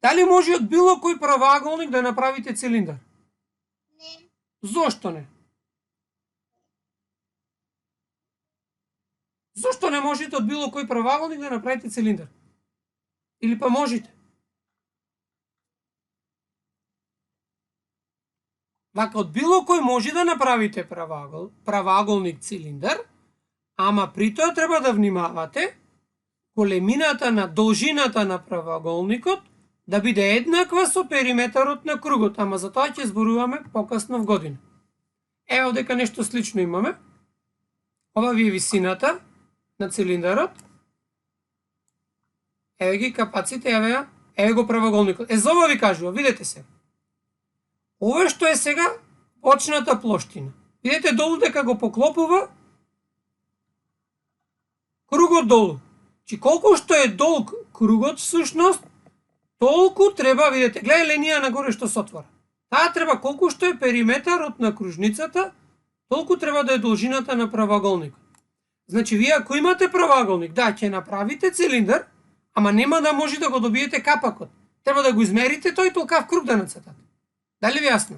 Дали може од било кој правоаголник да направите цилиндар? Не. Зошто не? Зошто не можете од било кој правоаголник да направите цилиндар? Или па можете? Вака, од било кој може да направите правоаголник цилиндар, ама при тоа треба да внимавате големината на должината на правоаголникот да биде еднаква со периметарот на кругот, ама за тоа ќе зборуваме покасно в година. Ево дека нешто слично имаме. Ова ви е висината на цилиндарот. Еве ги капаците, еве го правоаголникот. За ова ви кажува, видете се. Ова што е сега очната плоштина. Видете долу дека го поклопува кругот долу. Чи колку што е долг кругот всушност, толку треба, видите, гледај линија нагоре што се отвора. Таа треба колку што е периметарот на кружницата, толку треба да е должината на правоаголникот. Значи, вие ако имате правоаголник, да, ќе направите цилиндар, ама нема да може да го добиете капакот. Треба да го измерите тој толкав круг да нацртате. Дали ви јасно?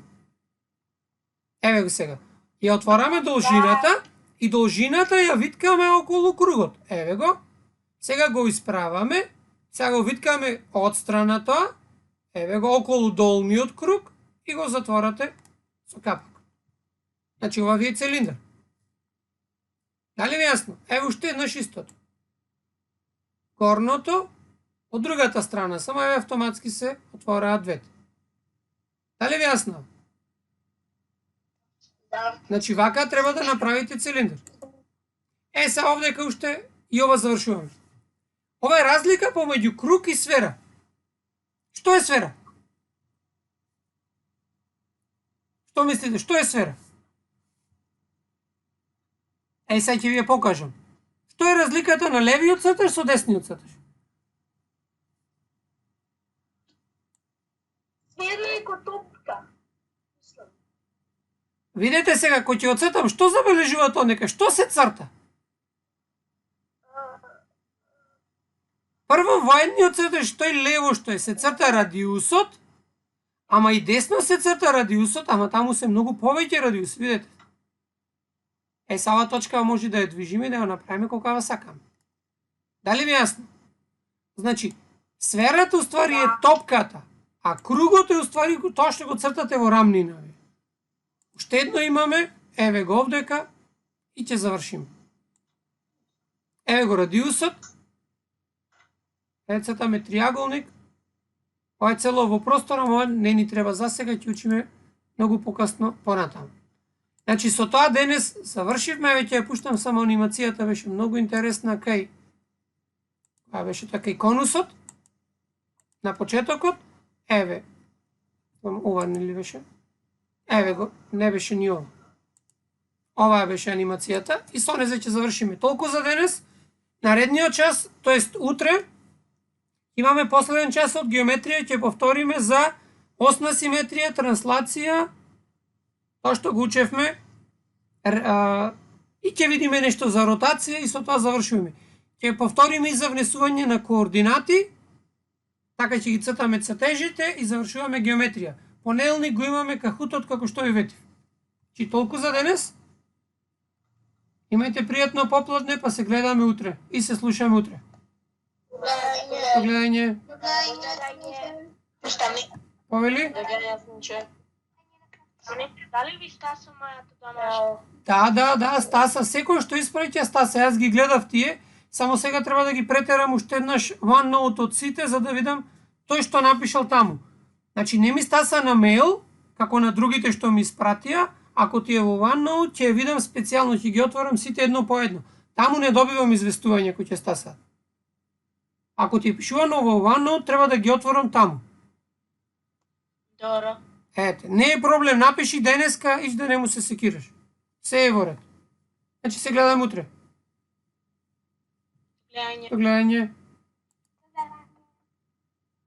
Еве го сега. Ја отвараме должината и должината ја виткаме околу кругот. Еве го. Сега го исправаме. Сега го виткаме од страна тоа. Еве го околу долниот круг и го затворате со капак. Значи ова ви е цилиндар. Дали ви јасно? Ево уште еднаш истото. Горното од другата страна, само еве автоматски се отвораат двете. Дали ви јасно? Да. Значи вака треба да направите цилиндар. Се овдека уште и ова завршуваме. Ова е разлика помеѓу круг и сфера. Што е сфера? Што мислите? Што е сфера? Сега ќе ви ја покажам. Што е разликата на левиот црташ со десниот црташ? Сфера е ко топка. Видете сега, кој ќе оцртам, што забележува тоа нека? Што се црта? Прво, во едниот црташ, тој лево што е, се црта радиусот, ама и десно се црта радиусот, ама таму се многу повеќе радиус, видете. Са ова точка може да ја движиме и да ја направиме колкава сакаме. Дали ми јасно? Значи, сферата уствари е топката, а кругот е уствари тоа што го цртате во рамнина. Уште едно имаме, еве го овдека и ќе завршиме. Еве го радиусот. Еве цртаме триаголник. Ова е цело во простора, ова не ни треба за сега, ќе учиме многу покасно понатаму. Значи со тоа денес завршивме, еве ќе ја пуштам само анимацијата, беше многу интересна кај беше така и конусот на почетокот. Еве ова нели беше? Еве го, не беше ни ова. Ова беше анимацијата и со неја ќе завршиме. Толку за денес. Наредниот час, тоест утре, имаме последен час од геометрија, ќе повториме за осна симетрија, транслација, тоа што го учевме, и ќе видиме нешто за ротација и со тоа завршуваме. Ќе повториме и за внесување на координати, така ќе ги цртаме цртежите и завршуваме геометрија. Понеделник го имаме кахутот како што ви ветив. Чи толку за денес? Имајте пријатно попладне, па се гледаме утре и се слушаме утре. До гледање. Повели? Дали ви Стаса мојата домашна? Да, Стаса, секој што испраќа Стаса, јас ги гледав тие, само сега треба да ги претерам уште еднаш OneNote од сите за да видам тој што напишал таму. Значи не ми Стаса на мејл, како на другите што ми испратија, ако ти е во OneNote, ќе видам специјално, ќе ги отворам сите едно по едно. Таму не добивам известување кој ќе Стаса. Ако ти е пишувано во OneNote, треба да ги отворам таму. Добро. Ете, не е проблем, напиши денеска и да не му се секираш. Се е во ред. Значи се гледаме утре. Гледање. До гледање.